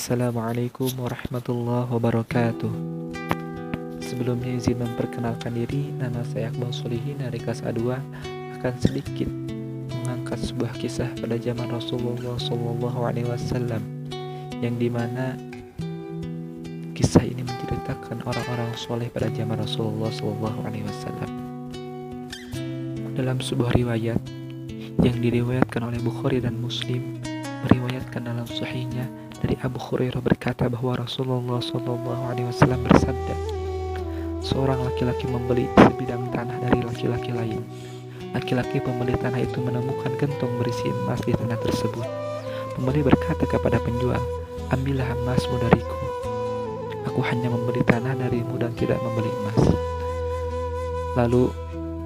Assalamualaikum warahmatullahi wabarakatuh. Sebelumnya izin memperkenalkan diri, nama saya Akmal Solihin dari kelas A2 akan sedikit mengangkat sebuah kisah pada zaman Rasulullah SAW, yang dimana kisah ini menceritakan orang-orang soleh pada zaman Rasulullah SAW. Dalam sebuah riwayat yang diriwayatkan oleh Bukhari dan Muslim, meriwayatkan dalam sahihnya dari Abu Hurairah berkata bahwa Rasulullah SAW bersabda, seorang laki-laki membeli sebidang tanah dari laki-laki lain. Laki-laki pembeli tanah itu menemukan gentong berisi emas di tanah tersebut. Pembeli berkata kepada penjual, ambillah emasmu dariku. Aku hanya membeli tanah darimu dan tidak membeli emas. Lalu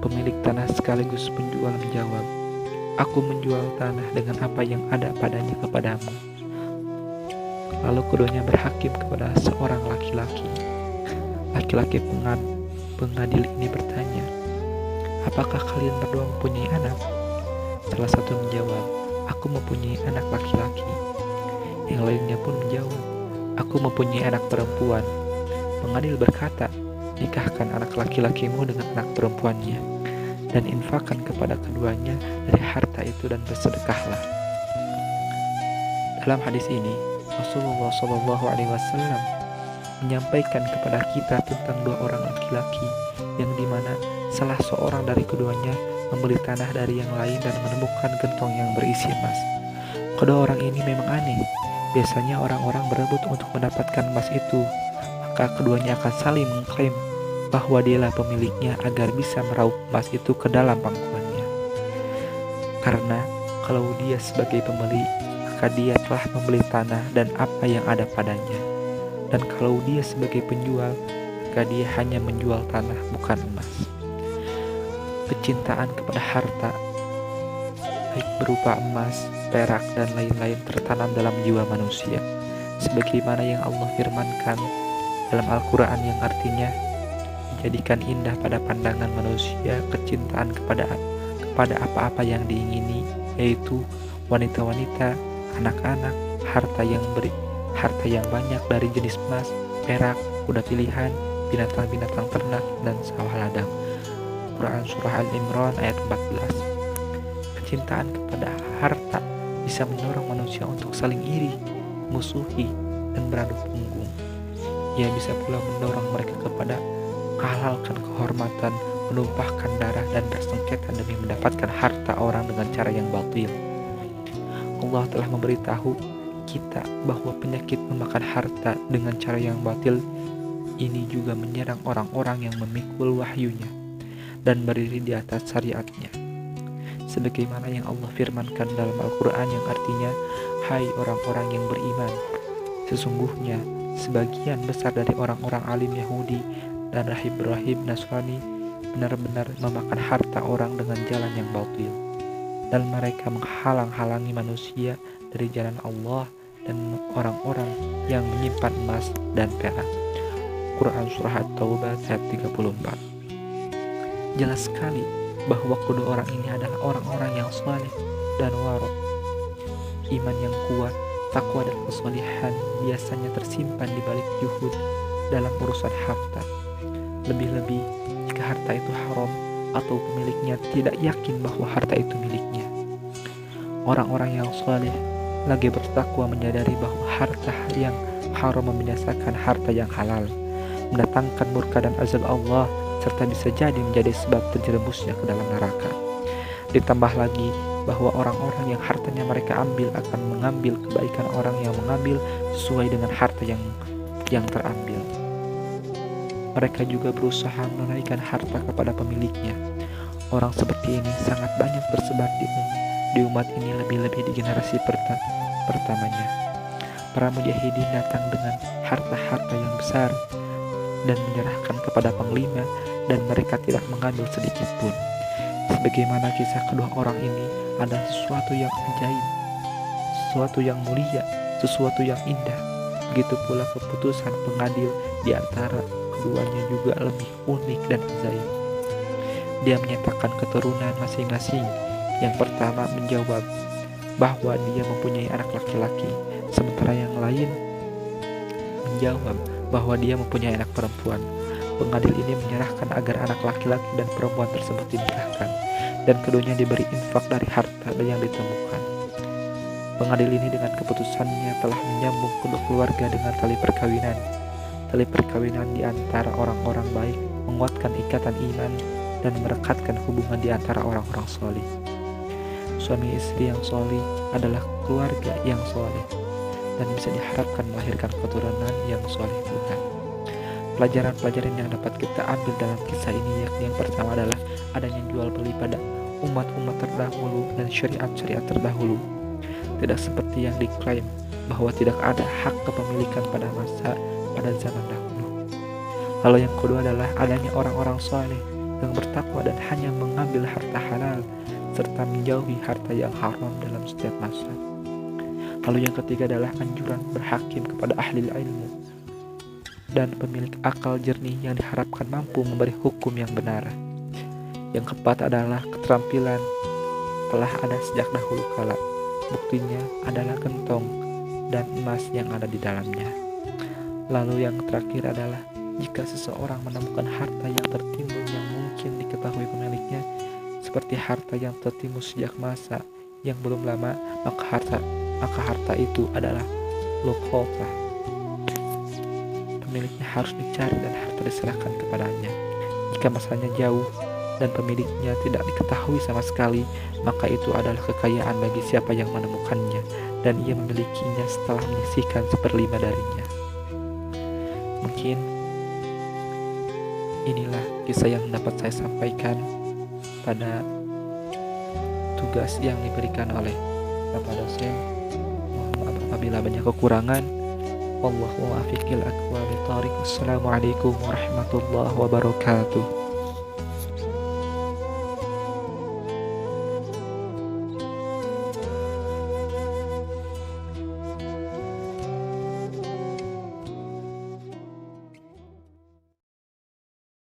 pemilik tanah sekaligus penjual menjawab, aku menjual tanah dengan apa yang ada padanya kepadamu. Lalu keduanya berhakim kepada seorang laki-laki. Laki-laki pengadil ini bertanya, apakah kalian berdua mempunyai anak? Salah satu menjawab, aku mempunyai anak laki-laki. Yang lainnya pun menjawab, aku mempunyai anak perempuan. Pengadil berkata, nikahkan anak laki-lakimu dengan anak perempuannya, dan infakkan kepada keduanya dari harta itu dan bersedekahlah. Dalam hadis ini, Rasulullah SAW menyampaikan kepada kita tentang dua orang laki-laki yang dimana salah seorang dari keduanya membeli tanah dari yang lain dan menemukan gentong yang berisi emas. Kedua orang ini memang aneh. Biasanya orang-orang berebut untuk mendapatkan emas itu, maka keduanya akan saling mengklaim bahwa dialah pemiliknya agar bisa meraup emas itu ke dalam pangkuannya. Karena kalau dia sebagai pembeli, maka dia telah membeli tanah dan apa yang ada padanya. Dan kalau dia sebagai penjual, maka dia hanya menjual tanah bukan emas. Kecintaan kepada harta, baik berupa emas, perak, dan lain-lain tertanam dalam jiwa manusia. Sebagaimana yang Allah firmankan dalam Al-Quran yang artinya, menjadikan indah pada pandangan manusia kecintaan kepada apa-apa yang diingini, yaitu wanita-wanita, anak-anak, harta yang banyak dari jenis emas, perak, kuda pilihan, binatang-binatang ternak, dan sawah ladang. Quran Surah Al-Imran ayat 14. Kecintaan kepada harta bisa mendorong manusia untuk saling iri, musuhi, dan beradu punggung. Ia bisa pula mendorong mereka kepada menghalalkan kehormatan, menumpahkan darah, dan bersengketa demi mendapatkan harta orang dengan cara yang batil. Allah telah memberitahu kita bahwa penyakit memakan harta dengan cara yang batil ini juga menyerang orang-orang yang memikul wahyunya dan berdiri di atas syariatnya. Sebagaimana yang Allah firmankan dalam Al-Quran yang artinya, hai orang-orang yang beriman, sesungguhnya sebagian besar dari orang-orang alim Yahudi dan rahib-rahib Nasrani benar-benar memakan harta orang dengan jalan yang batil, dan mereka menghalang-halangi manusia dari jalan Allah dan orang-orang yang menyimpan emas dan perak. Quran Surah At-Taubah ayat 34. Jelas sekali bahwa kedua orang ini adalah orang-orang yang saleh dan warok. Iman yang kuat, takwa dan kesalehan biasanya tersimpan di balik juhud dalam urusan harta. Lebih-lebih jika harta itu haram atau pemiliknya tidak yakin bahwa harta itu miliknya. Orang-orang yang saleh lagi bertakwa menyadari bahwa harta yang haram membinasakan harta yang halal, mendatangkan murka dan azab Allah, serta bisa jadi menjadi sebab terjerumusnya ke dalam neraka. Ditambah lagi bahwa orang-orang yang hartanya mereka ambil akan mengambil kebaikan orang yang mengambil sesuai dengan harta yang terambil. Mereka juga berusaha menunaikan harta kepada pemiliknya. Orang seperti ini sangat banyak tersebar di umat ini, lebih-lebih di generasi pertamanya. Para mujahidin datang dengan harta-harta yang besar dan menyerahkan kepada panglima, dan mereka tidak mengambil sedikit pun. Sebagaimana kisah kedua orang ini adalah sesuatu yang ajaib, sesuatu yang mulia, sesuatu yang indah. Begitu pula keputusan pengadil di antara keduanya juga lebih unik dan ajaib. Dia menyatakan keturunan masing-masing. Yang pertama menjawab bahwa dia mempunyai anak laki-laki, sementara yang lain menjawab bahwa dia mempunyai anak perempuan. Pengadil ini menyerahkan agar anak laki-laki dan perempuan tersebut dinikahkan, dan keduanya diberi infak dari harta yang ditemukan. Pengadil ini dengan keputusannya telah menyambung kedua keluarga dengan tali perkawinan. Tali perkawinan di antara orang-orang baik menguatkan ikatan iman dan merekatkan hubungan di antara orang-orang soleh. Suami istri yang soleh adalah keluarga yang soleh, dan bisa diharapkan melahirkan keturunan yang soleh juga. Pelajaran-pelajaran yang dapat kita ambil dalam kisah ini yakni yang pertama adalah adanya jual beli pada umat-umat terdahulu dan syariat-syariat terdahulu. Tidak seperti yang diklaim bahwa tidak ada hak kepemilikan pada zaman dahulu. Lalu yang kedua adalah adanya orang-orang soleh yang bertakwa dan hanya mengambil harta halal serta menjauhi harta yang haram dalam setiap masa. Lalu yang ketiga adalah anjuran berhakim kepada ahli ilmu dan pemilik akal jernih yang diharapkan mampu memberi hukum yang benar. Yang keempat adalah keterampilan telah ada sejak dahulu kala. Buktinya adalah gentong dan emas yang ada di dalamnya. Lalu yang terakhir adalah jika seseorang menemukan harta yang tertimbun yang mungkin diketahui pemiliknya, seperti harta yang tertimbun sejak masa yang belum lama, maka harta itu adalah luqatah. Pemiliknya harus dicari dan harta diserahkan kepadanya. Jika masanya jauh dan pemiliknya tidak diketahui sama sekali, maka itu adalah kekayaan bagi siapa yang menemukannya, dan ia memilikinya setelah menyisihkan 1/5 darinya. Mungkin inilah kisah yang dapat saya sampaikan pada tugas yang diberikan oleh Bapak dosen. Mohon maaf apabila banyak kekurangan. Wallahu a'lam bishawab. Assalamualaikum warahmatullahi wabarakatuh.